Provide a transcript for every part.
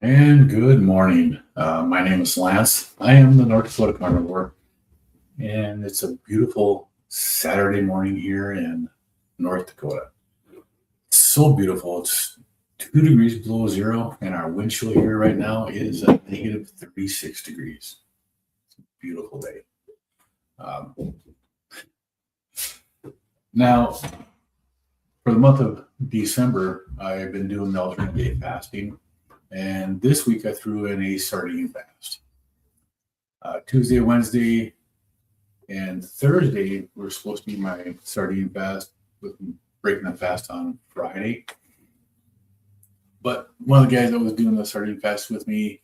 And good morning. My name is Lance. I am the North Dakota Carnivore, and it's a beautiful Saturday morning here in North Dakota. It's so beautiful. It's 2 degrees below zero, and our wind chill here right now is a negative 36 degrees. It's a beautiful day. Now, for the month of December, I've been doing the alternate day fasting. And this week I threw in a sardine fast. Tuesday, Wednesday, and Thursday were supposed to be my sardine fast, with breaking the fast on Friday. But one of the guys that was doing the sardine fast with me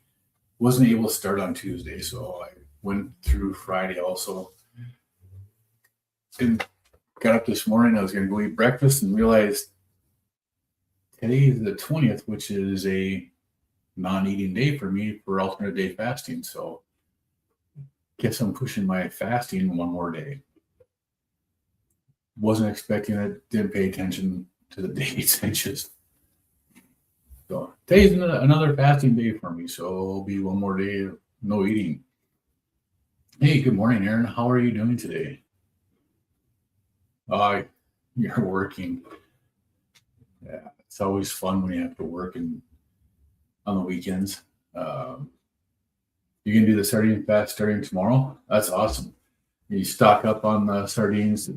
wasn't able to start on Tuesday, so I went through Friday also. And got up this morning, I was going to go eat breakfast and realized today is the 20th, which is a non-eating day for me for alternate day fasting. So guess I'm pushing my fasting one more day. Wasn't expecting it, didn't pay attention to the dates. So today's another fasting day for me. So it'll be one more day of no eating. Hey, good morning, Aaron. How are you doing today? You're working. Yeah, it's always fun when you have to work on the weekends. You can do the sardine fast starting tomorrow. That's awesome. You stock up on the sardines.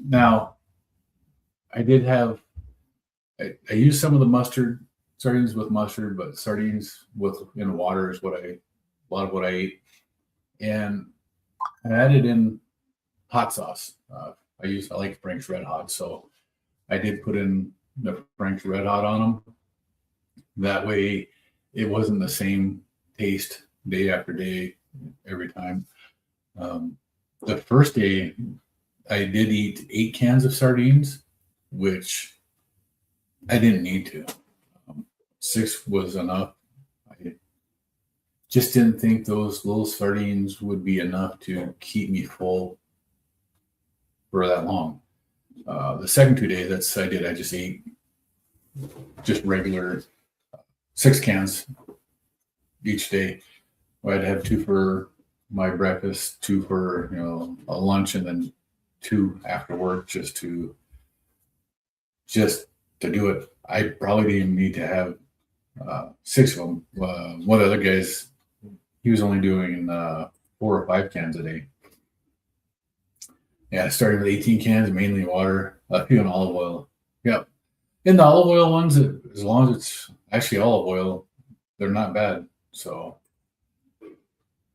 Now, I used some of the sardines with mustard, but sardines in water is a lot of what I eat. And I added in hot sauce. I like Frank's Red Hot, so I did put in the Frank's Red Hot on them. That way, it wasn't the same taste day after day every time. The first day, I did eat 8 cans of sardines, which I didn't need to. 6 was enough. I just didn't think those little sardines would be enough to keep me full for that long. The second 2 days, I just ate just regular 6 cans each day. I'd have 2 for my breakfast, 2 for a lunch, and then 2 after work just to do it. I probably didn't need to have 6 of them. One of the other guys, he was only doing 4 or 5 cans a day. Yeah, starting with 18 cans, mainly water, a few in olive oil. Yep. In the olive oil ones, as long as it's actually olive oil, they're not bad. So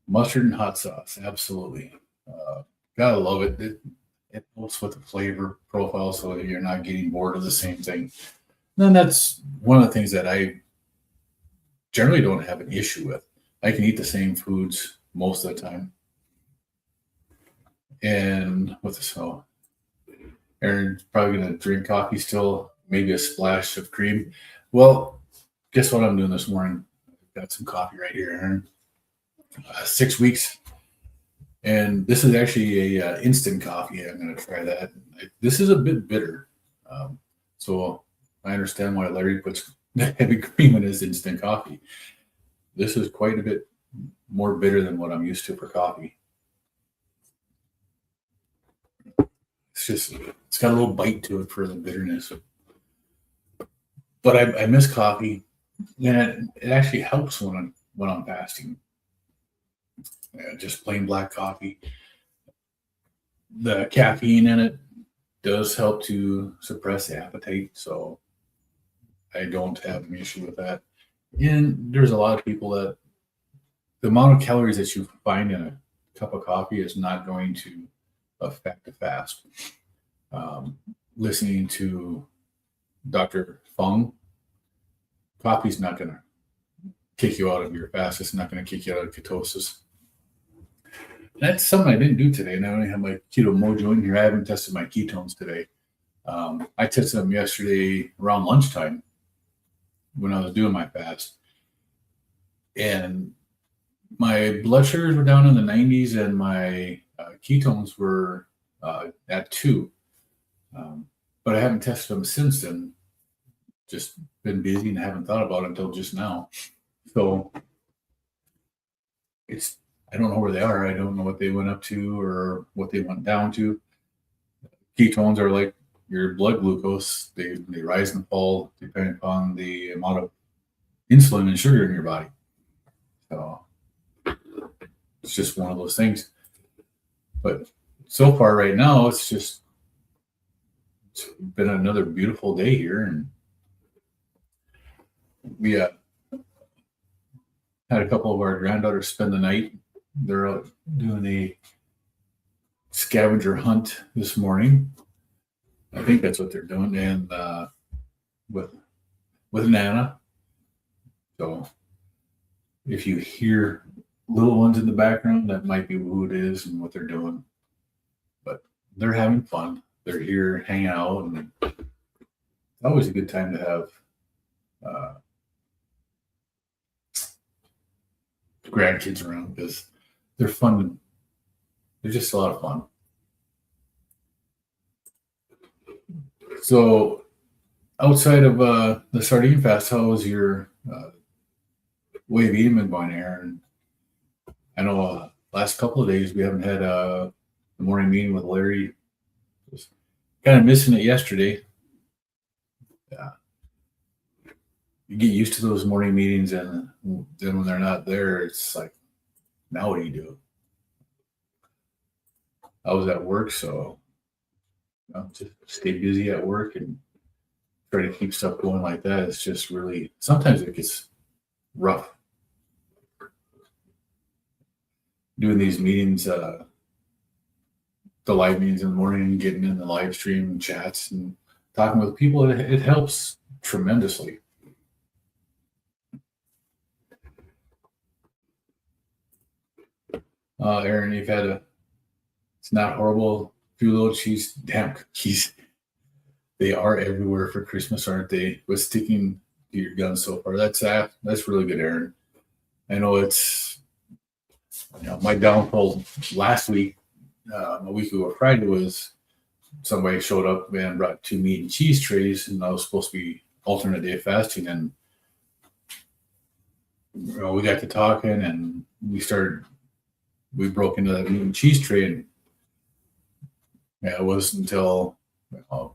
mustard and hot sauce, absolutely. Gotta love it. It helps with the flavor profile so that you're not getting bored of the same thing. And then that's one of the things that I generally don't have an issue with. I can eat the same foods most of the time. And with this, so Aaron's probably going to drink coffee still, maybe a splash of cream. Well, guess what I'm doing this morning? I've got some coffee right here, Aaron. 6 weeks. And this is actually a instant coffee. I'm going to try that. This is a bit bitter. So I understand why Larry puts heavy cream in his instant coffee. This is quite a bit more bitter than what I'm used to for coffee. It's got a little bite to it for the bitterness. But I miss coffee, and it actually helps when I'm fasting. Just plain black coffee. The caffeine in it does help to suppress the appetite, so I don't have an issue with that. And there's a lot of people that the amount of calories that you find in a cup of coffee is not going to affect the fast. Listening to Dr. Fung, coffee's not going to kick you out of your fast. It's not going to kick you out of ketosis. That's something I didn't do today. And I only have my keto mojo in here. I haven't tested my ketones today. I tested them yesterday around lunchtime when I was doing my fast. And my blood sugars were down in the 90s and my ketones were at 2. But I haven't tested them since then. Just been busy and haven't thought about it until just now. So I don't know where they are. I don't know what they went up to or what they went down to. Ketones are like your blood glucose. They rise and fall depending upon the amount of insulin and sugar in your body. So it's just one of those things. But so far right now, it's been another beautiful day here, and we had a couple of our granddaughters spend the night. They're out doing a scavenger hunt this morning. I think that's what they're doing, and with Nana. So if you hear little ones in the background, that might be who it is and what they're doing. But they're having fun. They're here hanging out, and it's always a good time to have grandkids around because they're fun. They're just a lot of fun. So outside of the sardine fast, how was your way of eating been going, Aaron? I know last couple of days we haven't had the morning meeting with Larry. Was kind of missing it yesterday. Yeah. You get used to those morning meetings, and then when they're not there, it's like, now what do you do? I was at work, so just stay busy at work and try to keep stuff going like that. It's just really, sometimes it gets rough doing these meetings, the live meetings in the morning, getting in the live stream and chats and talking with people. It helps tremendously. Aaron, you've had it's not horrible. Few little cheese, damn cookies. They are everywhere for Christmas, aren't they? With sticking to your guns so far. That's really good, Aaron. I know it's, my downfall last week, a week ago Friday, was somebody showed up and brought 2 meat and cheese trays, and I was supposed to be alternate day fasting, and we got to talking, and we broke into that meat and cheese tray, and it wasn't until a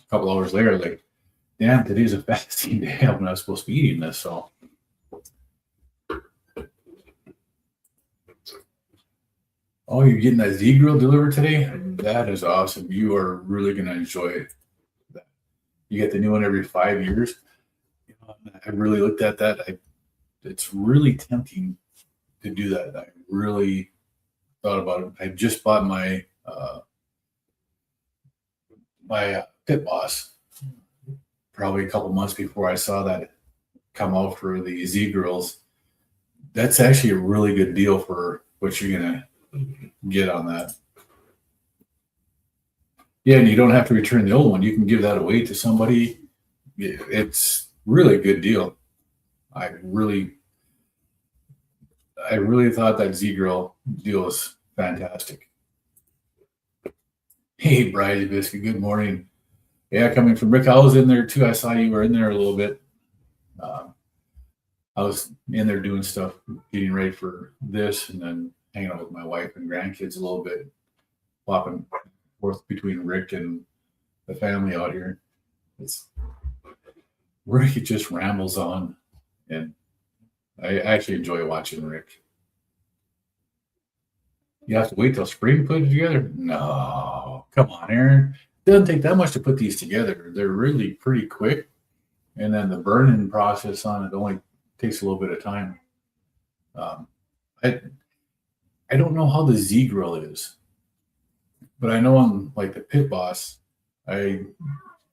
couple hours later, like, damn, today's a fasting day. I'm not supposed to be eating this. So, oh, you're getting that Z grill delivered today? That is awesome. You are really going to enjoy that. You get the new one every 5 years. I really looked at that. It's really tempting to do that. I really thought about it. I just bought my Pit Boss probably a couple months before I saw that come out for the Z grills. That's actually a really good deal for what you're gonna get on that. Yeah, and you don't have to return the old one. You can give that away to somebody. It's really a good deal. I really thought that Z grill deal was fantastic. Hey, Bridie Biscuit, good morning. Yeah, coming from Rick, I was in there too. I saw you were in there a little bit. I was in there doing stuff, getting ready for this, and then hanging out with my wife and grandkids a little bit, flopping forth between Rick and the family out here. Rick just rambles on, and I actually enjoy watching Rick. You have to wait till spring to put it together? No, come on, Aaron. It doesn't take that much to put these together. They're really pretty quick. And then the burning process on it only takes a little bit of time. I don't know how the Z grill is, but I know on like the Pit Boss, I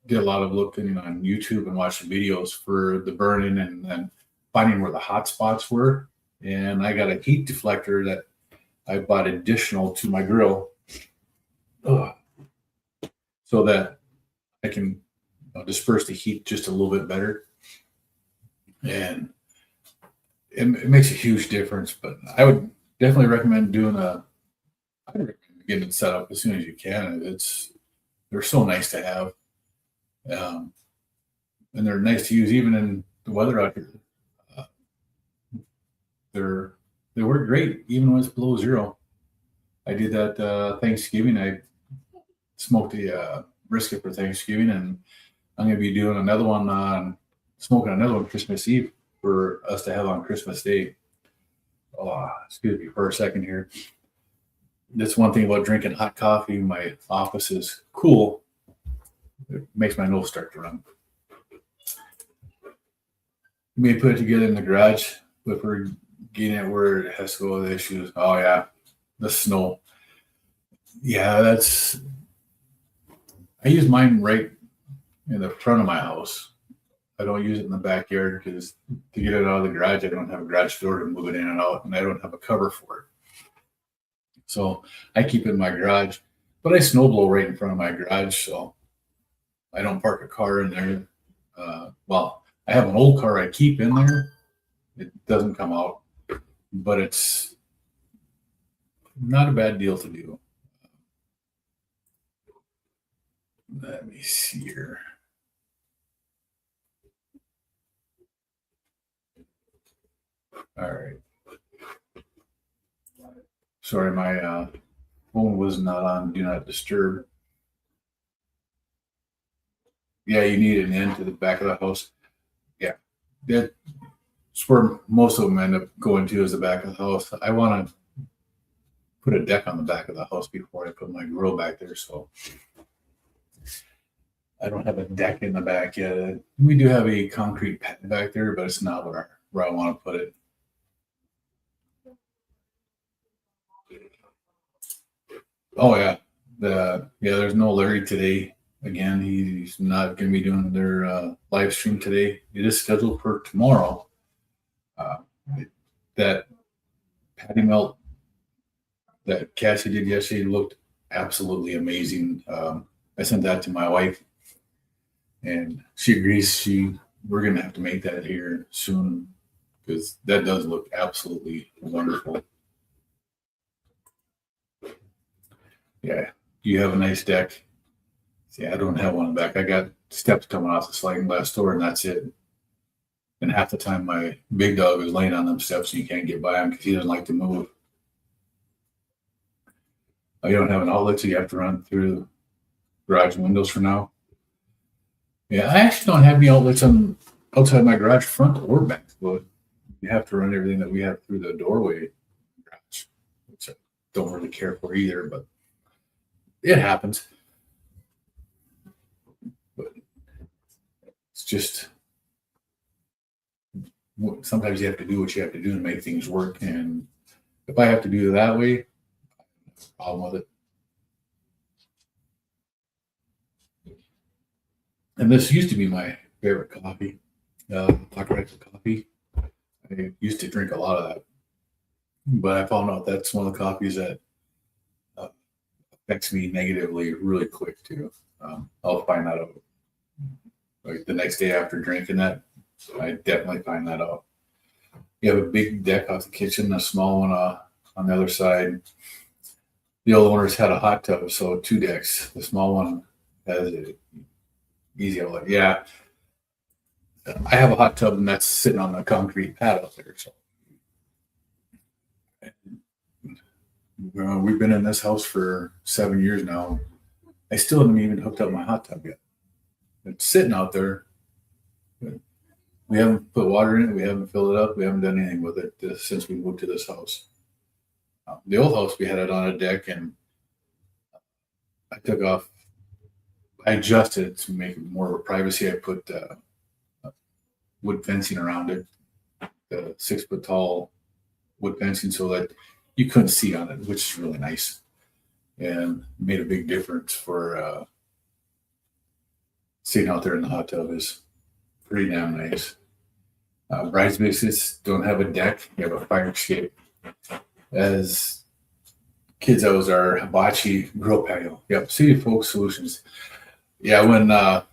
did a lot of looking on YouTube and watching videos for the burning and then finding where the hot spots were. And I got a heat deflector that I bought additional to my grill so that I can disperse the heat just a little bit better. And it makes a huge difference, but I would definitely recommend getting it set up as soon as you can. They're so nice to have. And they're nice to use even in the weather out here. they work great even when it's below zero. I did that Thanksgiving. I smoked a brisket for Thanksgiving, and I'm going to be doing another one smoking another one Christmas Eve for us to have on Christmas Day. Oh, excuse me for a second here. That's one thing about drinking hot coffee. My office is cool. It makes my nose start to run. We put it together in the garage, but we're getting it where it has to go with issues. Oh yeah, the snow. Yeah, I use mine right in the front of my house. I don't use it in the backyard because to get it out of the garage, I don't have a garage door to move it in and out, and I don't have a cover for it. So I keep it in my garage, but I snow blow right in front of my garage, so I don't park a car in there. Well, I have an old car I keep in there. It doesn't come out, but it's not a bad deal to do. Let me see here. All right. Sorry, my phone was not on Do Not Disturb. Yeah, you need an end to the back of the house. Yeah, that's where most of them end up going to is the back of the house. I want to put a deck on the back of the house before I put my grill back there, so I don't have a deck in the back yet. We do have a concrete pad back there, but it's not where I want to put it. Oh yeah, there's no Larry today. Again, he's not going to be doing their live stream today. It is scheduled for tomorrow. Uh, that patty melt that Cassie did yesterday looked absolutely amazing. I sent that to my wife, and she agrees. We're going to have to make that here soon because that does look absolutely wonderful. Yeah, you have a nice deck. See, I don't have one back. I got steps coming off the sliding glass door, and that's it. And half the time, my big dog is laying on them steps, and you can't get by him because he doesn't like to move. Oh, you don't have an outlet, so you have to run through garage windows for now. Yeah, I actually don't have any outlets on outside my garage front or back, but you have to run everything that we have through the doorway garage, which I don't really care for either, but it happens. But it's just sometimes you have to do what you have to do to make things work. And if I have to do it that way, I have a problem with it. And this used to be my favorite coffee, black rifle coffee. I used to drink a lot of that, but I found out that's one of the coffees that affects me negatively really quick too. I'll find that out like the next day after drinking that. I definitely find that out. You have a big deck off the kitchen, a small one on the other side. The old owners had a hot tub, so 2 decks. The small one has it easy outlet. Yeah, I have a hot tub, and that's sitting on the concrete pad out there. So we've been in this house for 7 years now. I still haven't even hooked up my hot tub yet. It's sitting out there. We haven't put water in it. We haven't filled it up. We haven't done anything with it since we moved to this house. The old house, we had it on a deck, and I adjusted it to make it more of a privacy. I put wood fencing around it, the 6 foot tall wood fencing, so that you couldn't see on it, which is really nice, and made a big difference for sitting out there in the hot tub is pretty damn nice. Bridesmaids don't have a deck; you have a fire escape. As kids, that was our hibachi grill patio. Yep, City of Folk Solutions. Yeah, when I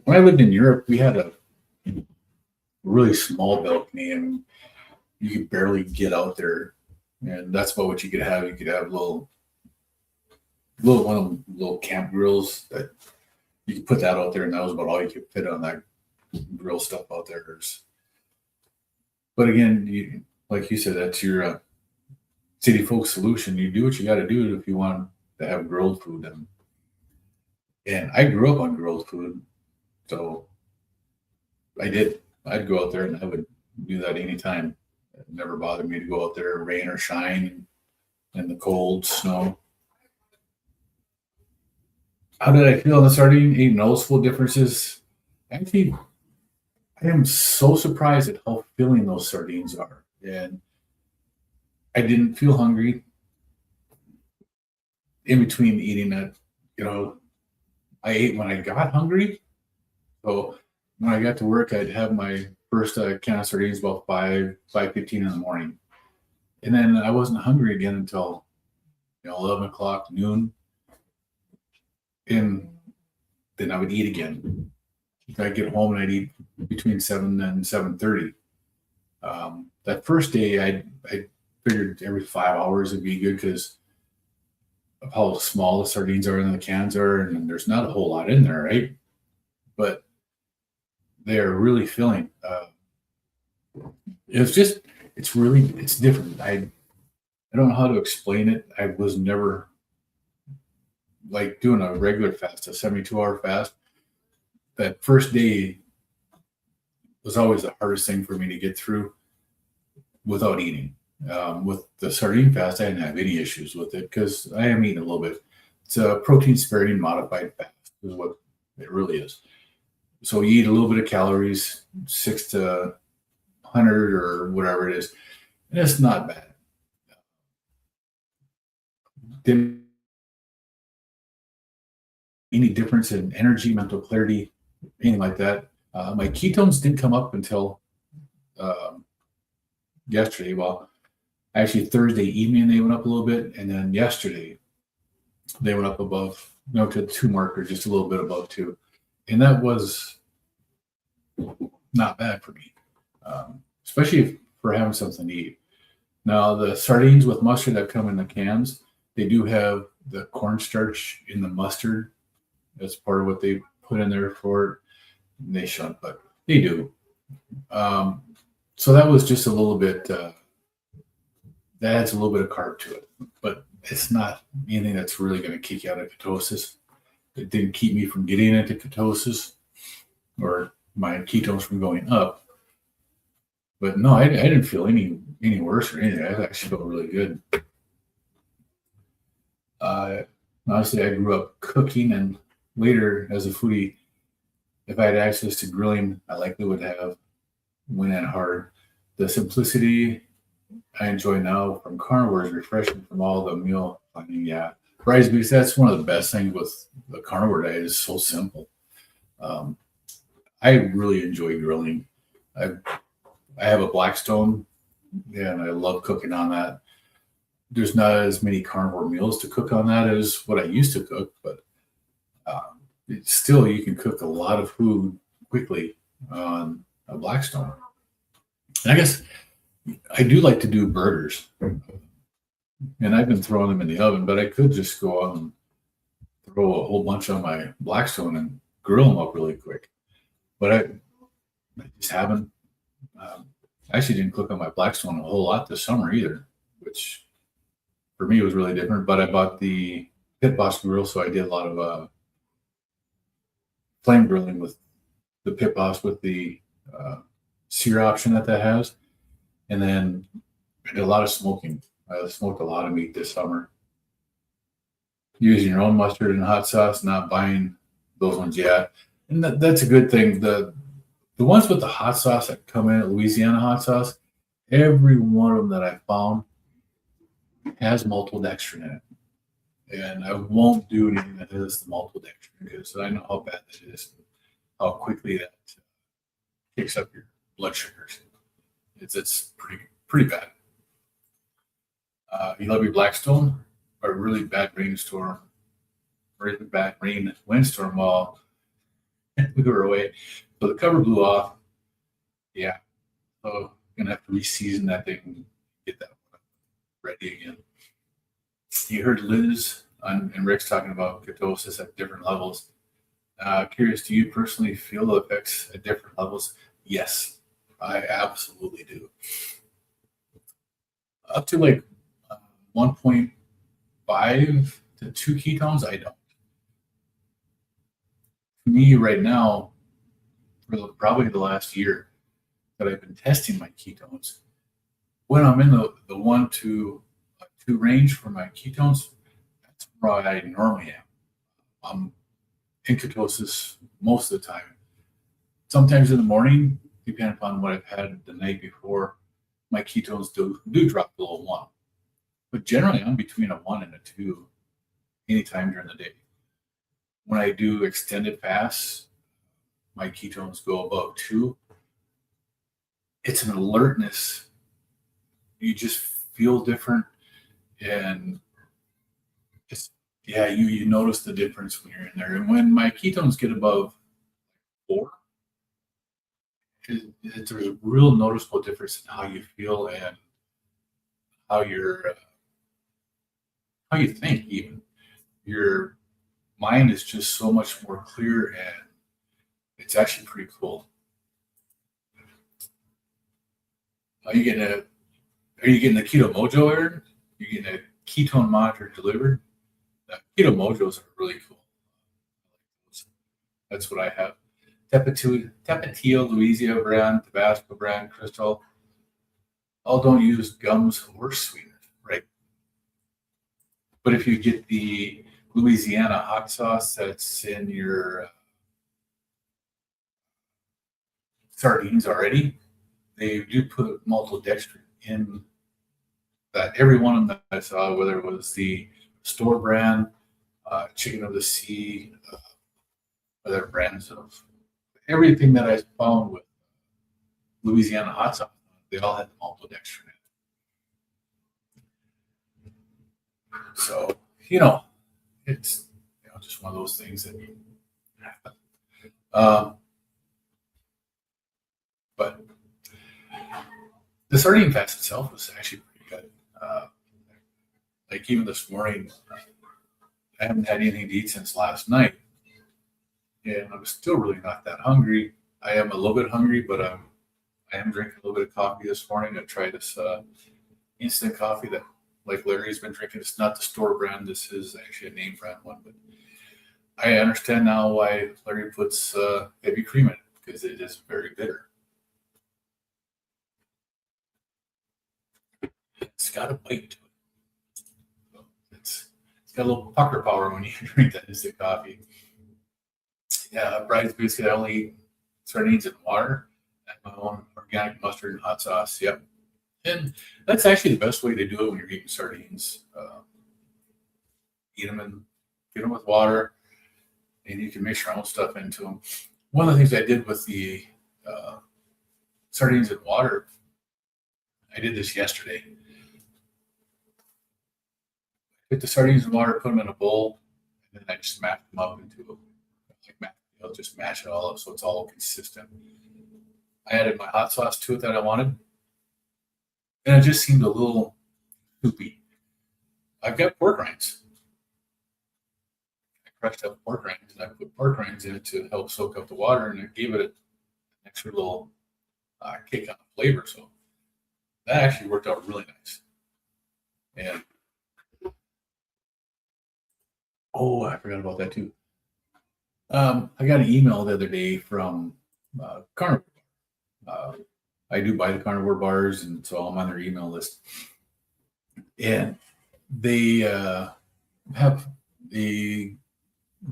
lived in Europe, we had a really small balcony, and you could barely get out there. And that's about what you could have. You could have little one of them little camp grills that you could put that out there, and that was about all you could fit on that grill stuff out there. But again, like you said, that's your city folk solution. You do what you got to do if you want to have grilled food. And I grew up on grilled food, so I did. I'd go out there and I would do that anytime. It never bothered me to go out there, rain or shine, in the cold snow. How did I feel on the sardine? Any noticeable differences? Actually, I am so surprised at how filling those sardines are. And I didn't feel hungry in between eating it. You know, I ate when I got hungry. So when I got to work, I'd have my first can of sardines about 5:15 in the morning. And then I wasn't hungry again until 11 o'clock, noon. And then I would eat again. I'd get home and I'd eat between 7 and 7:30. That first day, I figured every 5 hours would be good because of how small the sardines are and the cans are, and there's not a whole lot in there, right? But they're really filling. It's different. I don't know how to explain it. I was never like doing a regular fast, a 72-hour fast. That first day was always the hardest thing for me to get through without eating. With the sardine fast, I didn't have any issues with it because I am eating a little bit. It's a protein sparing modified fast is what it really is. So you eat a little bit of calories, 6 to 100 or whatever it is, and it's not bad. Didn't any difference in energy, mental clarity, anything like that. My ketones didn't come up until yesterday. Well, actually Thursday evening they went up a little bit, and then yesterday they went up above, to the 2 marker, just a little bit above 2, and that was not bad for me, especially for having something to eat. Now the sardines with mustard that come in the cans, they do have the cornstarch in the mustard. That's part of what they put in there for it. They shouldn't, but they do. So that was just a little bit, that adds a little bit of carb to it, but it's not anything that's really going to kick you out of ketosis. It didn't keep me from getting into ketosis or my ketones from going up. But no, I didn't feel any worse or anything. I actually felt really good. Honestly, I grew up cooking, and later as a foodie, if I had access to grilling, I likely would have went in hard. The simplicity I enjoy now from carnivore is refreshing from all the meal planning. Yeah, rice beef. That's one of the best things with the carnivore diet. Is so simple. I really enjoy grilling. I have a Blackstone, and I love cooking on that. There's not as many carnivore meals to cook on that as what I used to cook, but still you can cook a lot of food quickly on a Blackstone. And I guess I do like to do burgers, and I've been throwing them in the oven, but I could just go out and throw a whole bunch on my Blackstone and grill them up really quick. But I just haven't. I actually didn't cook on my Blackstone a whole lot this summer either, which for me was really different. But I bought the Pit Boss grill, so I did a lot of flame grilling with the Pit Boss with the sear option that has. And then I did a lot of smoking. I smoked a lot of meat this summer. Using your own mustard and hot sauce, not buying those ones yet. And that's a good thing. The ones with the hot sauce that come in, Louisiana hot sauce, every one of them that I found has maltodextrin in it. And I won't do anything that has the maltodextrin because I know how bad that is, how quickly that kicks up your blood sugars. It's pretty bad. You love your Blackstone, or a really bad rainstorm, really bad windstorm while we were away. So the cover blew off. Yeah. So I'm gonna have to re-season that thing and get that ready again. You heard Liz and Rick's talking about ketosis at different levels. Curious, do you personally feel the effects at different levels? Yes, I absolutely do. Up to like 1.5 to 2 ketones, I don't. For me right now, probably the last year that I've been testing my ketones, when I'm in the 1 to 2 range for my ketones, that's where I normally am. I'm in ketosis most of the time. Sometimes in the morning, depending upon what I've had the night before, my ketones do drop below 1. But generally, I'm between a 1 and a 2 anytime during the day. When I do extended fasts, my ketones go above 2. It's an alertness. You just feel different, and you notice the difference when you're in there. And when my ketones get above 4, there's a real noticeable difference in how you feel and how how you think. Even your mind is just so much more clear, and it's actually pretty cool. Are you getting the Keto Mojo, Aaron? You getting a ketone monitor delivered? Keto Mojos are really cool. That's what I have. Tapatio, Louisiana brand, Tabasco brand, Crystal. All don't use gums or sweeteners, right? But if you get the Louisiana hot sauce that's in your sardines already, they do put maltodextrin in that. Every one of them that I saw, whether it was the store brand, Chicken of the Sea, other brands of everything that I found with Louisiana hot sauce, they all had the maltodextrin in it. So, it's just one of those things that happen. But the sardine fast itself was actually pretty good. Like even this morning, I haven't had anything to eat since last night, and I'm still really not that hungry. I am a little bit hungry, but I am drinking a little bit of coffee this morning. I tried this instant coffee that, like Larry's been drinking. It's not the store brand. This is actually a name brand one, but I understand now why Larry puts heavy cream in it, because it is very bitter. It's got a bite to it. It's got a little pucker power when you drink that instant coffee. Yeah, Bride's basically I only eat sardines and water and my own organic mustard and hot sauce. Yep. And that's actually the best way to do it when you're eating sardines. Eat them and get them with water, and you can mix your own stuff into them. One of the things I did with the sardines and water, I did this yesterday. Put the sardines and water, put them in a bowl, and then I just mashed them up into just mash it all up so it's all consistent. I added my hot sauce to it that I wanted, and it just seemed a little soupy. I've got pork rinds. I crushed up pork rinds, and I put pork rinds in it to help soak up the water, and it gave it an extra little kick on the flavor. So that actually worked out really nice. And I forgot about that too. I got an email the other day from Carnivore. I do buy the Carnivore bars, and so I'm on their email list. And they have the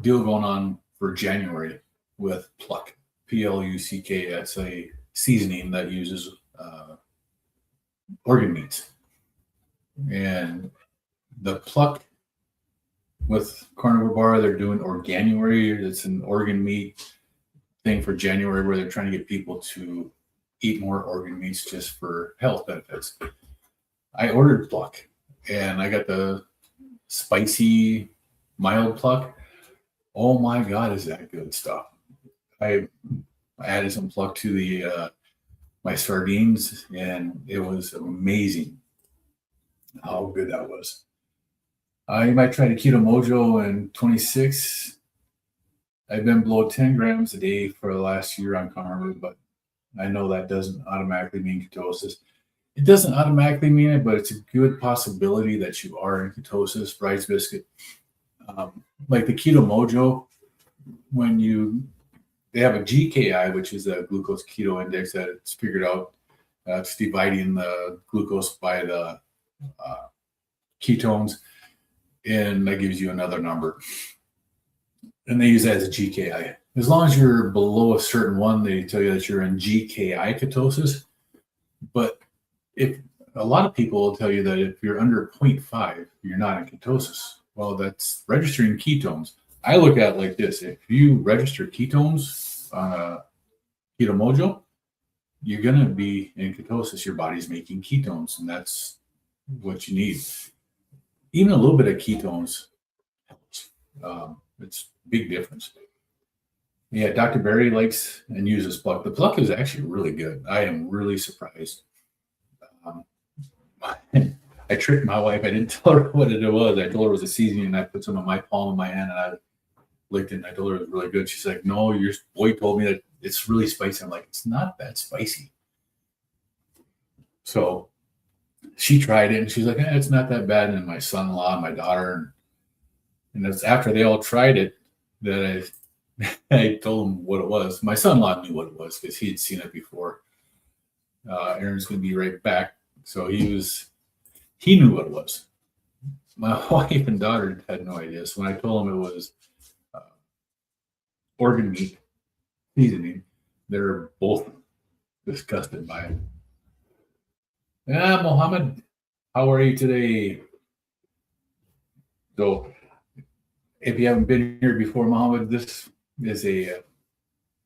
deal going on for January with Pluck, Pluck. That's a seasoning that uses organ meats. And the Pluck with Carnivore Bar, they're doing Organuary. It's an organ meat thing for January where they're trying to get people to eat more organ meats just for health benefits. I ordered Pluck, and I got the spicy, mild Pluck. Oh my God, is that good stuff. I added some Pluck to the my sardines, and it was amazing how good that was. You might try the Keto Mojo in 26. I've been below 10 grams a day for the last year on carnivore, but I know that doesn't automatically mean ketosis. it doesn't automatically mean it, but it's a good possibility that you are in ketosis. Rice biscuit, like the Keto Mojo, when they have a GKI, which is a glucose keto index that it's figured out. It's dividing the glucose by the ketones, and that gives you another number. And they use that as a GKI. As long as you're below a certain one, they tell you that you're in GKI ketosis. But if a lot of people will tell you that if you're under 0.5, you're not in ketosis. Well, that's registering ketones. I look at it like this. If you register ketones on a Keto Mojo, you're going to be in ketosis. Your body's making ketones, and that's what you need. Even a little bit of ketones helps. It's a big difference. Yeah, Dr. Barry likes and uses Pluck. The Pluck is actually really good. I am really surprised. I tricked my wife. I didn't tell her what it was. I told her it was a seasoning, and I put some in my palm of my hand, and I licked it, and I told her it was really good. She's like, no, your boy told me that it's really spicy. I'm like, it's not that spicy. So she tried it, and she's like, it's not that bad. And my son-in-law, my daughter, and it's after they all tried it that I told them what it was. My son-in-law knew what it was because he had seen it before. Aaron's going to be right back. So he knew what it was. My wife and daughter had no idea. So when I told them it was organ meat seasoning, they're both disgusted by it. Yeah, Mohammed, how are you today? So if you haven't been here before, Mohammed, this is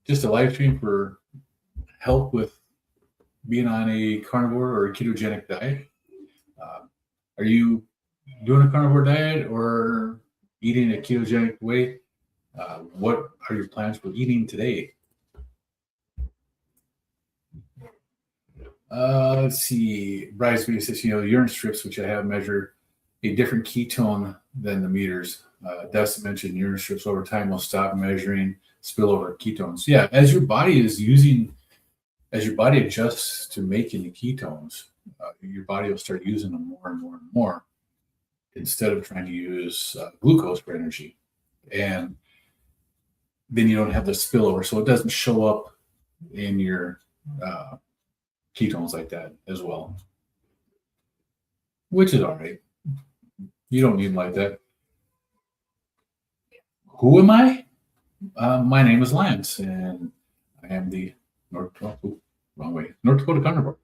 just a live stream for help with being on a carnivore or a ketogenic diet. Are you doing a carnivore diet or eating a ketogenic way? What are your plans for eating today? Let's see. Bryce says, urine strips, which I have measure a different ketone than the meters. Dustin mentioned urine strips over time will stop measuring spillover ketones. Yeah, as your body adjusts to making the ketones, your body will start using them more and more and more instead of trying to use glucose for energy. And then you don't have the spillover, so it doesn't show up in your ketones like that as well, which is all right. You don't need them like that. Who am I? My name is Lance, and I am the North Dakota Carnivore.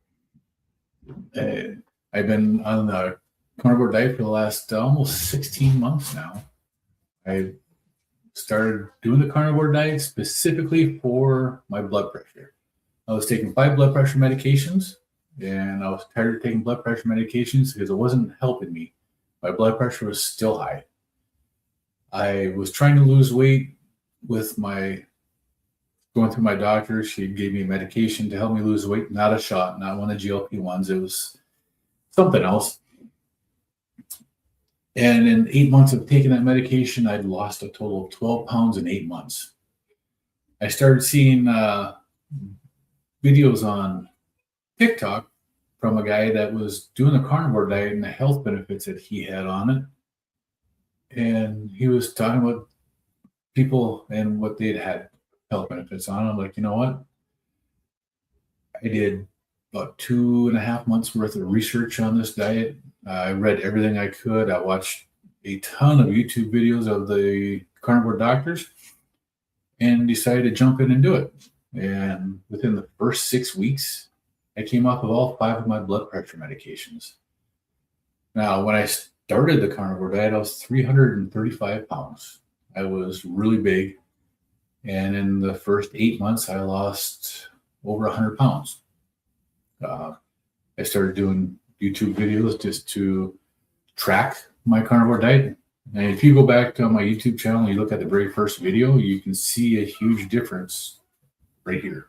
I've been on the carnivore diet for the last almost 16 months now. I started doing the carnivore diet specifically for my blood pressure. I was taking 5 blood pressure medications, and I was tired of taking blood pressure medications because it wasn't helping me. My blood pressure was still high. I was trying to lose weight with going through my doctor. She gave me medication to help me lose weight, not a shot, not one of the GLP-1s. It was something else. And in 8 months of taking that medication, I'd lost a total of 12 pounds in 8 months. I started seeing videos on TikTok from a guy that was doing a carnivore diet and the health benefits that he had on it. And he was talking about people and what they'd had health benefits on. I'm like, you know what? I did about 2.5 months worth of research on this diet. I read everything I could. I watched a ton of YouTube videos of the carnivore doctors and decided to jump in and do it. And within the first 6 weeks, I came off of all 5 of my blood pressure medications. Now, when I started the carnivore diet, I was 335 pounds. I was really big. And in the first 8 months, I lost over 100 pounds. I started doing YouTube videos just to track my carnivore diet. And if you go back to my YouTube channel and you look at the very first video, you can see a huge difference right here.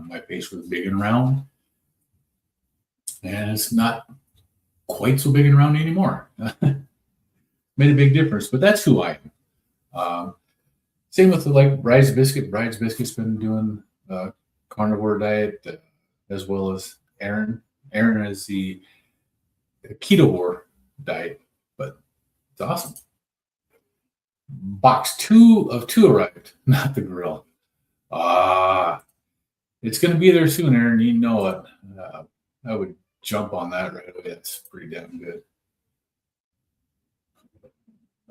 My face was big and round, and it's not quite so big and round anymore. Made a big difference, but that's who I am. Same with Bride's Biscuit. Bride's Biscuit's been doing carnivore diet as well as Aaron. Aaron is the Carnivore Diet, but it's awesome. Box 2 arrived, not the grill. It's going to be there soon, Aaron. You know it. I would jump on that right away. That's pretty damn good.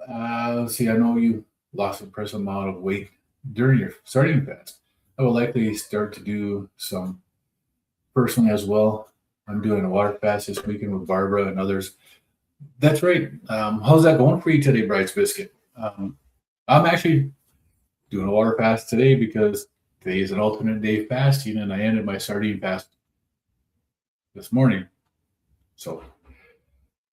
Let's see. I know you lost an impressive amount of weight during your starting fast. I will likely start to do some personally as well. I'm doing a water fast this weekend with Barbara and others. That's right. How's that going for you today, Bride's Biscuit? I'm actually doing a water fast today because today is an alternate day fasting, and I ended my sardine fast this morning. So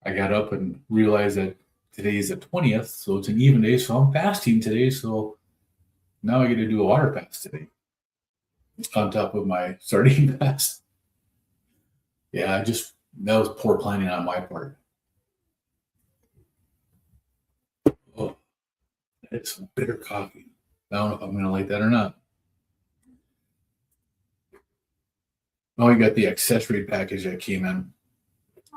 I got up and realized that today is the 20th, so it's an even day. So I'm fasting today. So now I get to do a water fast today on top of my sardine fast. Yeah, that was poor planning on my part. Oh, it's some bitter coffee. I don't know if I'm going to like that or not. Oh, you got the accessory package that came in.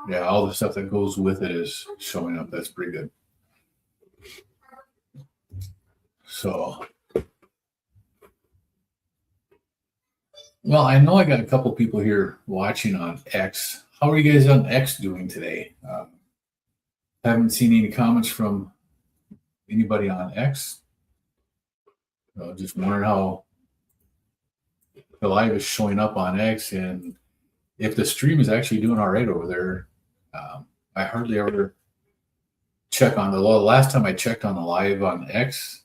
Yeah, all the stuff that goes with it is showing up. That's pretty good. So, well, I know I got a couple people here watching on X. How are you guys on X doing today? Haven't seen any comments from anybody on X. Just wondering how the live is showing up on X and if the stream is actually doing all right over there. I hardly ever check on the last time I checked on the live on X,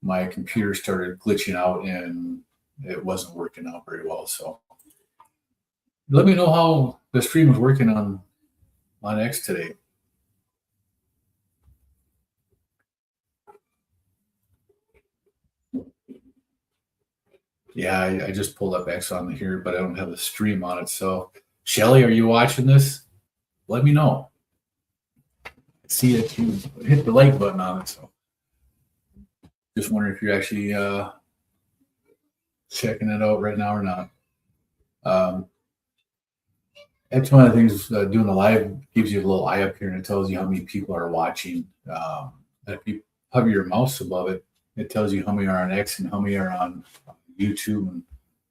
my computer started glitching out and it wasn't working out very well. So let me know how the stream is working on X today. Yeah, I just pulled up X on here, but I don't have the stream on it. So Shelly, are you watching this? Let me know. See that you hit the like button on it. So just wondering if you're actually checking it out right now or not. That's one of the things doing the live gives you a little eye up here and it tells you how many people are watching. If you hover your mouse above it, it tells you how many are on X and how many are on YouTube and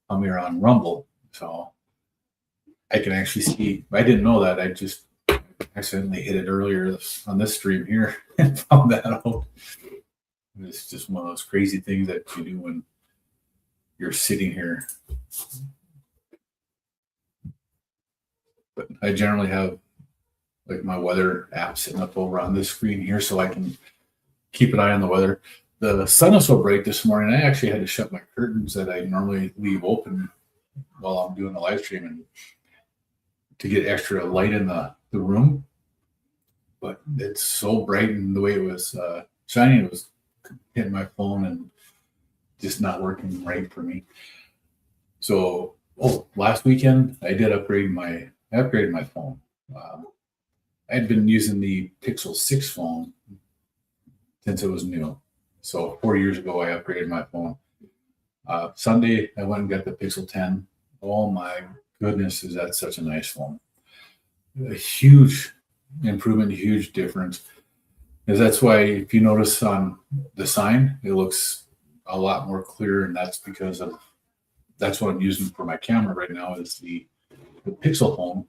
how many are on Rumble. So I can actually see. I didn't know that. I just accidentally hit it earlier on this stream here and found that out. It's just one of those crazy things that you do when you're sitting here. But I generally have like my weather app sitting up over on this screen here so I can keep an eye on the weather. The sun was so bright this morning, I actually had to shut my curtains that I normally leave open while I'm doing the live stream and to get extra light in the room. But it's so bright and the way it was shining, it was hitting my phone and just not working right for me. So, last weekend I did upgrade my phone. I had been using the Pixel 6 phone since it was new. So 4 years ago, I upgraded my phone. Sunday, I went and got the Pixel 10. Oh my goodness, is that such a nice phone. A huge improvement, a huge difference. Because that's why if you notice on the sign, it looks a lot more clear, and that's because of that's what I'm using for my camera right now is the Pixel phone,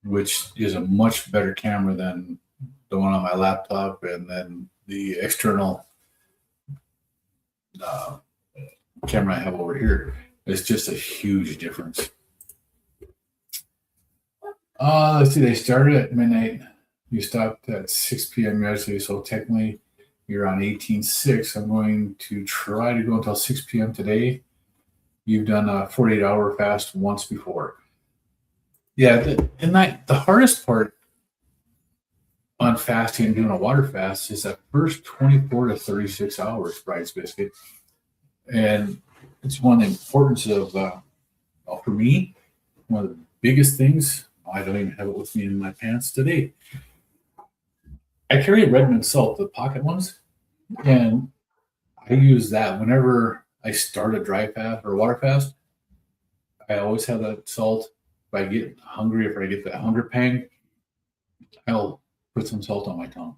which is a much better camera than the one on my laptop and then the external camera I have over here. It's just a huge difference. Let's see, they started at midnight. You stopped at 6 p.m. yesterday, so technically you're on 18/6. I'm going to try to go until 6 p.m. today. You've done a 48-hour fast once before. Yeah, the hardest part on fasting and doing a water fast is that first 24 to 36 hours, Bride's Biscuit. And it's one of the importance of, for me, one of the biggest things, I don't even have it with me in my pants today. I carry a Redmond salt, the pocket ones, and I use that whenever I start a dry fast or a water fast. I always have that salt I get hungry, if I get that hunger pang, I'll put some salt on my tongue.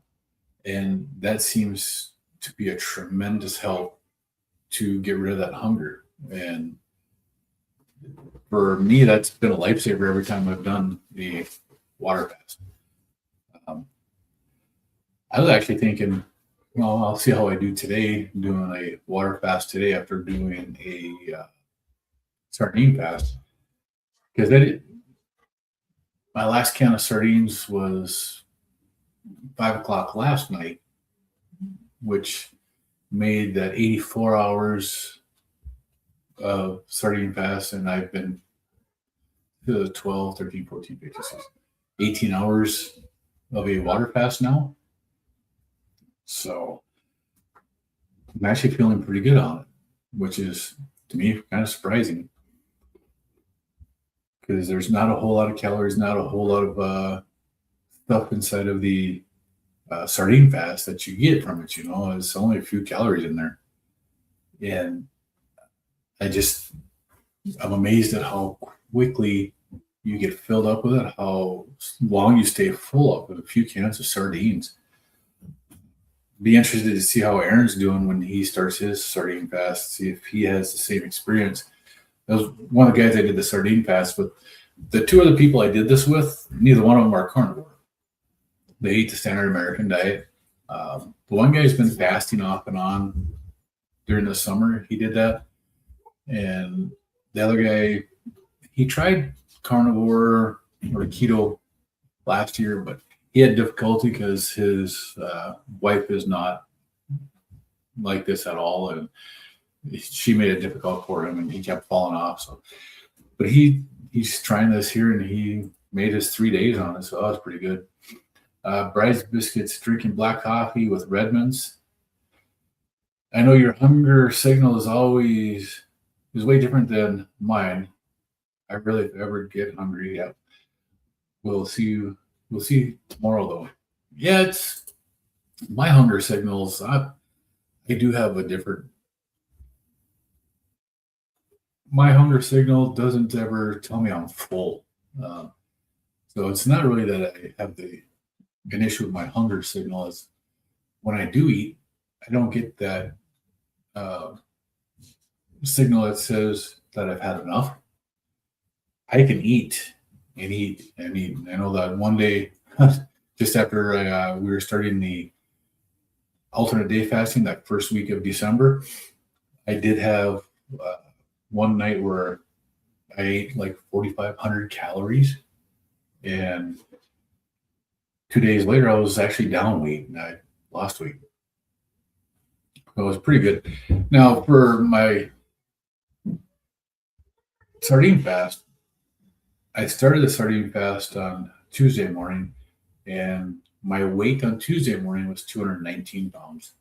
And that seems to be a tremendous help to get rid of that hunger. And for me, that's been a lifesaver every time I've done the water fast. Um, I was actually thinking, well, I'll see how I do today, doing a water fast today after doing a sardine fast. Because my last can of sardines was 5 o'clock last night, which made that 84 hours of sardine fast. And I've been to 12, 13, 14, 15, 16, 18 hours of a water fast now. So I'm actually feeling pretty good on it, which is, to me, kind of surprising. Because there's not a whole lot of calories, not a whole lot of stuff inside of the sardine fast that you get from it. It's only a few calories in there. And I'm amazed at how quickly you get filled up with it, how long you stay full up with a few cans of sardines. Be interested to see how Aaron's doing when he starts his sardine fast, see if he has the same experience. That was one of the guys I did the sardine fast with. The two other people I did this with, neither one of them are carnivore. They eat the standard American diet. The one guy's been fasting off and on during the summer. He did that. And the other guy, he tried carnivore or keto last year, but he had difficulty because his wife is not like this at all. And she made it difficult for him and he kept falling off. But he's trying this here and he made his 3 days on it. So that was pretty good. Bryce Biscuits, drinking black coffee with Redmonds. I know your hunger signal is way different than mine. I really, if I ever get hungry, yeah. We'll see tomorrow though. Yeah, it's my hunger signals. I do have a different. My hunger signal doesn't ever tell me I'm full. So it's not really that I have an issue with my hunger signal. Is when I do eat, I don't get that signal that says that I've had enough. I can eat and eat and eat. I know that one day, just after we were starting the alternate day fasting, that first week of December, I did have one night where I ate like 4,500 calories. And 2 days later, I was actually down weight and I lost weight. So it was pretty good. Now, for my sardine fast, I started the sardine fast on Tuesday morning, and my weight on Tuesday morning was 219 pounds.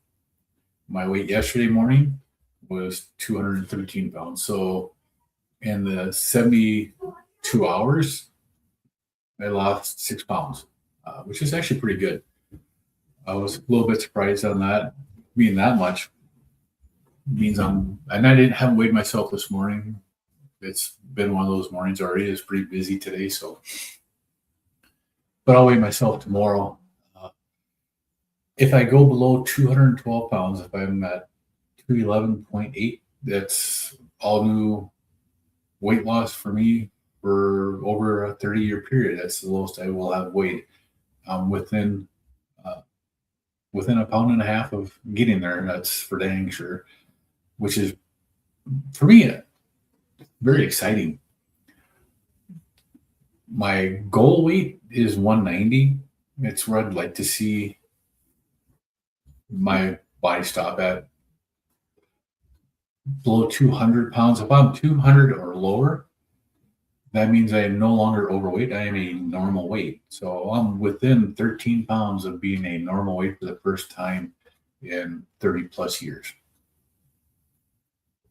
My weight yesterday morning was 213 pounds. So in the 72 hours, I lost 6 pounds, which is actually pretty good. I was a little bit surprised on that, being that much. Means and I haven't weighed myself this morning. It's been one of those mornings already. It's pretty busy today, but I'll weigh myself tomorrow. If I go below 212 pounds, if I'm at 211.8, that's all new weight loss for me for over a 30-year period. That's the lowest I will have weighed. Within a pound and a half of getting there. That's for dang sure, which is for me very exciting. My goal weight is 190. It's where I'd like to see my body stop at. Below 200 pounds. If I'm 200 or lower, that means I am no longer overweight. I am a normal weight. So I'm within 13 pounds of being a normal weight for the first time in 30 plus years.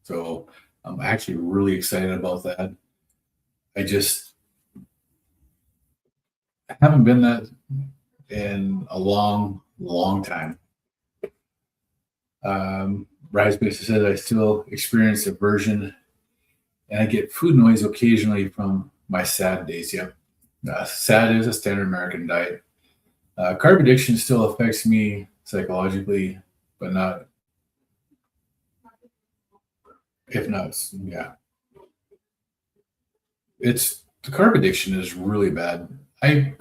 So I'm actually really excited about that. I haven't been that in a long, long time. Rise basically says I still experience aversion and I get food noise occasionally from my sad days. Yeah, sad is a standard American diet. Carb addiction still affects me psychologically, but not, if not, yeah. It's the carb addiction is really bad. I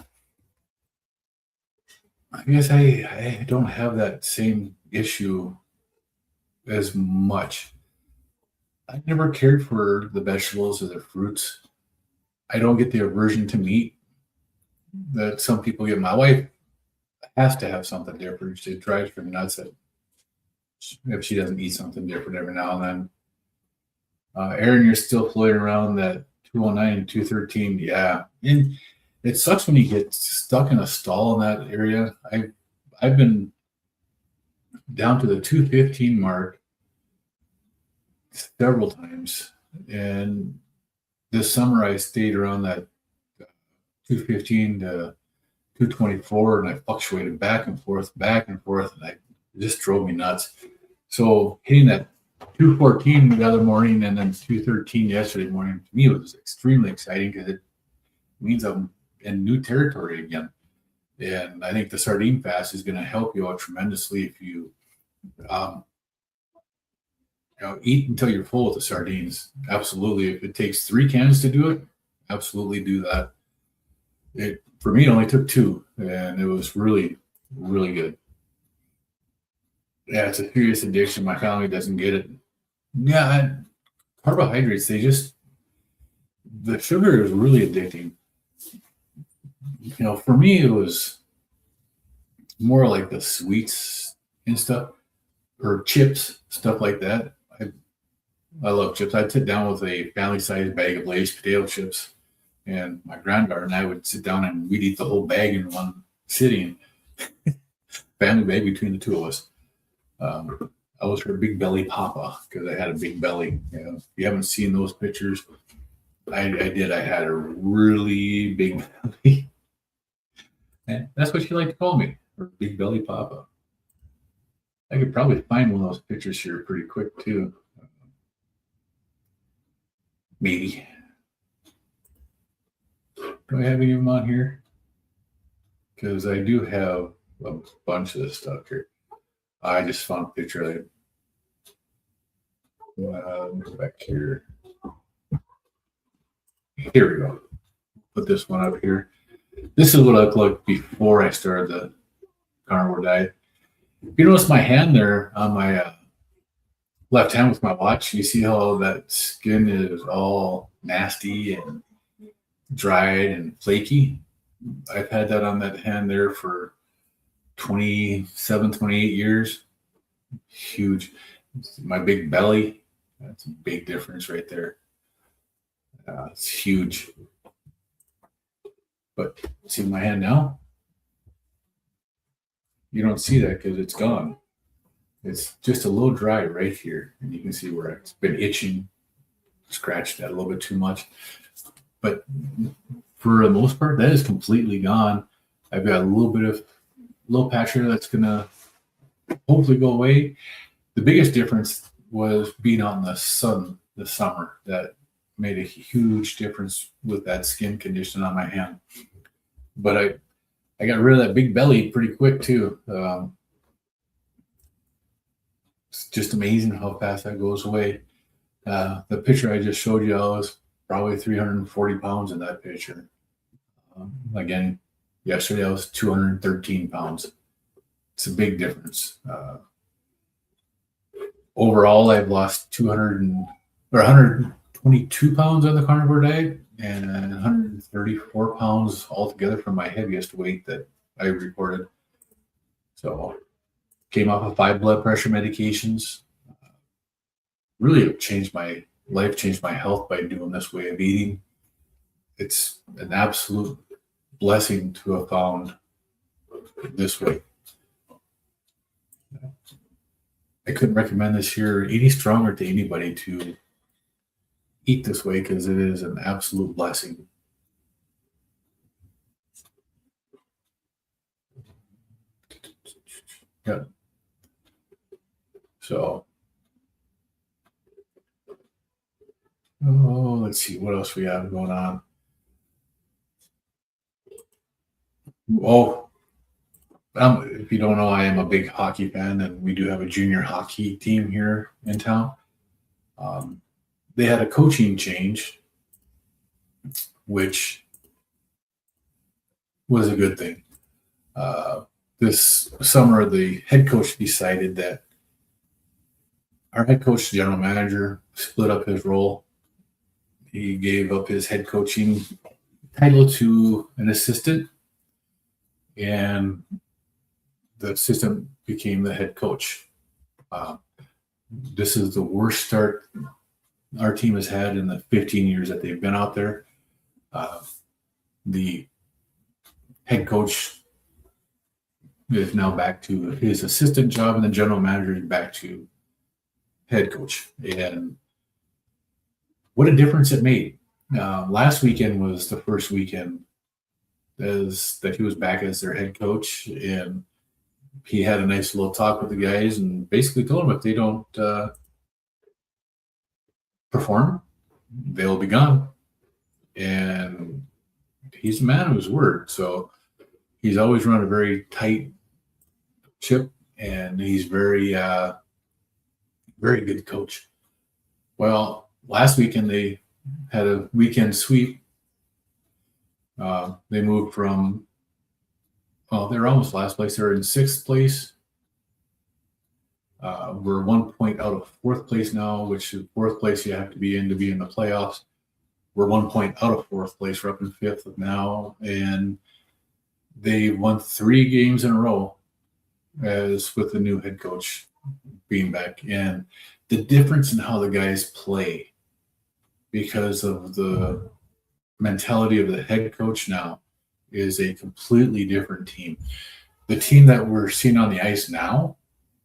I guess I don't have that same issue as much. I never cared for the vegetables or the fruits. I don't get the aversion to meat that some people get. My wife has to have something different. It drives her nuts that if she doesn't eat something different every now and then. Aaron, you're still floating around that 209 and 213. Yeah. And it sucks when you get stuck in a stall in that area. I've been down to the 215 mark several times. And this summer I stayed around that 215 to 224, and I fluctuated back and forth, and it just drove me nuts. So hitting that 214 the other morning and then 213 yesterday morning, to me, was extremely exciting because it means I'm in new territory again. And I think the sardine fast is going to help you out tremendously if you, eat until you're full with the sardines. Absolutely. If it takes 3 cans to do it, absolutely do that. For me, it only took 2, and it was really, really good. Yeah, it's a serious addiction. My family doesn't get it. Yeah, carbohydrates, the sugar is really addicting. For me, it was more like the sweets and stuff, or chips, stuff like that. I love chips. I'd sit down with a family-sized bag of Lay's potato chips, and my granddaughter and I would sit down and we'd eat the whole bag in one sitting. Family bag between the two of us. I was her big belly papa because I had a big belly. If you haven't seen those pictures, I did. I had a really big belly. And that's what she liked to call me, her big belly papa. I could probably find one of those pictures here pretty quick too. Maybe. Do I have any of them on here? Because I do have a bunch of this stuff here. I just found a picture of it. Go back here. Here we go. Put this one up here. This is what I looked like before I started the carnivore diet. You notice my hand there on my left hand with my watch. You see how that skin is all nasty and dried and flaky? I've had that on that hand there for 27, 28 years. Huge. My big belly, that's a big difference right there. It's huge. But see my hand now? You don't see that because it's gone. It's just a little dry right here. And you can see where it's been itching, scratched that a little bit too much. But for the most part, that is completely gone. I've got a little patch here that's going to hopefully go away. The biggest difference was being out in the sun this summer. That made a huge difference with that skin condition on my hand. But I got rid of that big belly pretty quick too. It's just amazing how fast that goes away. The picture I just showed you, I was probably 340 pounds in that picture. Again, yesterday I was 213 pounds. It's a big difference. Overall, I've lost 122 pounds on the carnivore diet and 134 pounds altogether from my heaviest weight that I reported. So came off of 5 blood pressure medications. Really changed my life, changed my health by doing this way of eating. It's an absolute blessing to have found this way. I couldn't recommend this here any stronger to anybody to eat this way because it is an absolute blessing. Yeah. So, let's see what else we have going on. Oh, if you don't know, I am a big hockey fan, and we do have a junior hockey team here in town. Um, they had a coaching change, which was a good thing. This summer, the head coach decided that our head coach, general manager, split up his role. He gave up his head coaching title to an assistant, and the assistant became the head coach. Uh, this is the worst start our team has had in the 15 years that they've been out there. The head coach is now back to his assistant job, and the general manager is back to head coach. And what a difference it made. Last weekend was the first weekend that he was back as their head coach, and he had a nice little talk with the guys and basically told them if they don't perform, they'll be gone. And he's a man of his word. So he's always run a very tight ship, and he's very good coach. Well, last weekend they had a weekend sweep. They moved from, they're almost last place. They're in sixth place. We're 1 point out of fourth place now, which is fourth place you have to be in the playoffs. We're 1 point out of fourth place. We're up in fifth now, and they won 3 games in a row as with the new head coach being back. And the difference in how the guys play because of the mentality of the head coach now is a completely different team. The team that we're seeing on the ice now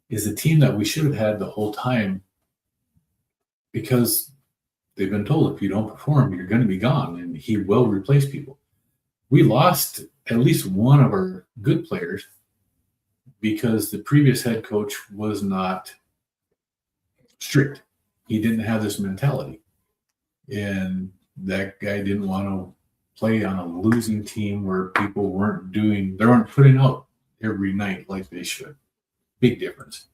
is the team that we should have had the whole time, because they've been told if you don't perform, you're going to be gone, and he will replace people. We lost at least one of our good players because the previous head coach was not strict. He didn't have this mentality, and that guy didn't want to play on a losing team where people weren't putting out every night like they should. Big difference.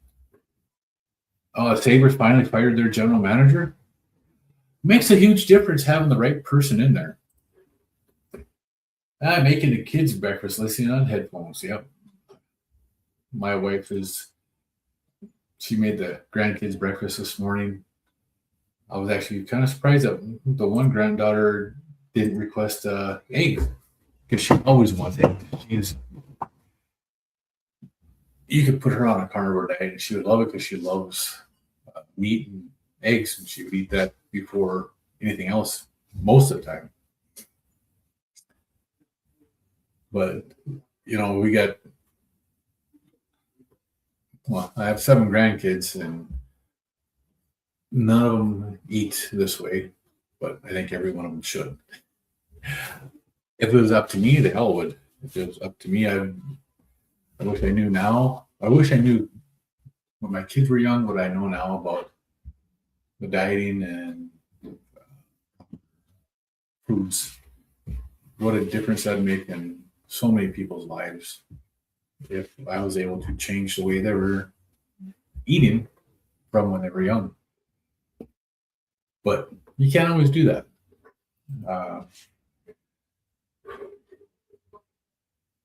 Sabres finally fired their general manager. Makes a huge difference having the right person in there. Making the kids breakfast, listening on headphones. Yep. My wife she made the grandkids breakfast this morning. I was actually kind of surprised that the one granddaughter didn't request egg, because she always wants egg. You could put her on a carnivore diet and she would love it because she loves meat and eggs, and she would eat that before anything else most of the time. But, I have 7 grandkids, and none of them eat this way, but I think every one of them should. If it was up to me, they all would. If it was up to me, I wish I knew now. I wish I knew when my kids were young what I know now about the dieting and foods. What a difference that'd make in so many people's lives if I was able to change the way they were eating from when they were young. But you can't always do that.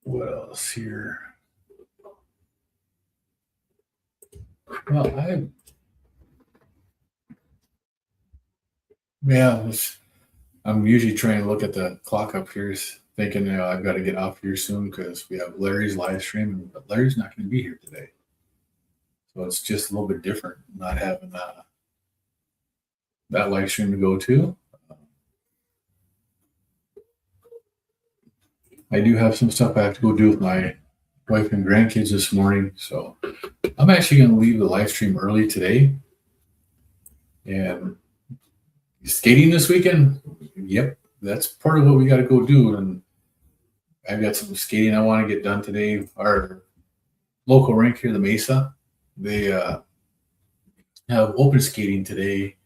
What else here? Well, I'm usually trying to look at the clock up here, thinking I've got to get off here soon because we have Larry's live stream, but Larry's not going to be here today. So it's just a little bit different not having that live stream to go to. I do have some stuff I have to go do with my wife and grandkids this morning, so I'm actually going to leave the live stream early today. And skating this weekend, yep, that's part of what we got to go do. And I've got some skating I want to get done today. Our local rink here, the Mesa, they have open skating today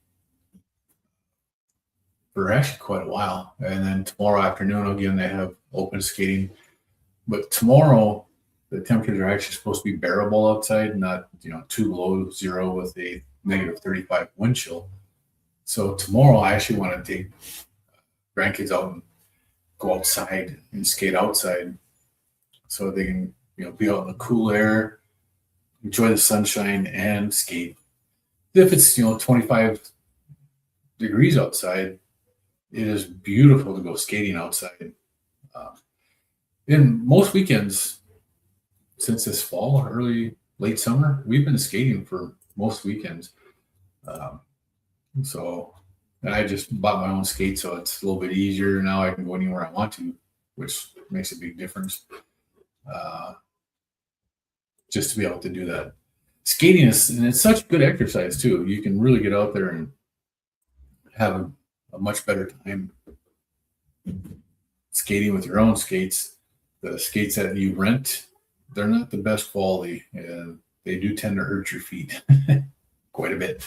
for actually quite a while. And then tomorrow afternoon, again, they have open skating. But tomorrow, the temperatures are actually supposed to be bearable outside, not too below zero with a -35 wind chill. So tomorrow, I actually want to take grandkids out and go outside and skate outside, so they can be out in the cool air, enjoy the sunshine, and skate. If it's 25 degrees outside, it is beautiful to go skating outside. In most weekends, since this fall, late summer, we've been skating for most weekends. And I just bought my own skates, so it's a little bit easier now. I can go anywhere I want to, which makes a big difference. Just to be able to do that. Skating it's such good exercise too. You can really get out there and have a much better time skating with your own skates. The skates that you rent, they're not the best quality, and they do tend to hurt your feet quite a bit.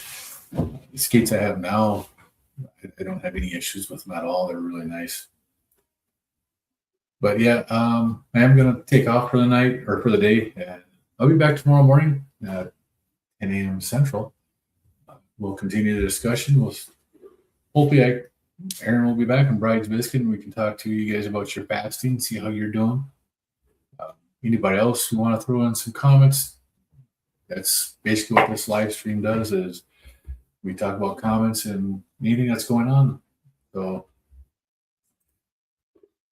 The skates I have now, I don't have any issues with them at all. They're really nice. But yeah, I am going to take off for the night or for the day, and I'll be back tomorrow morning at 10 a.m. Central. We'll continue the discussion. Hopefully Aaron will be back and Bride's Biscuit, and we can talk to you guys about your fasting, see how you're doing. Anybody else who want to throw in some comments? That's basically what this live stream does, is we talk about comments and anything that's going on. So,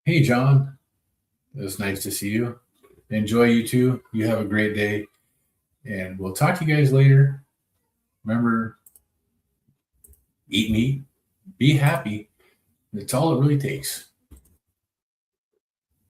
hey, John, it was nice to see you. Enjoy, you too. You have a great day, and we'll talk to you guys later. Remember, eat meat, be happy. That's all it really takes.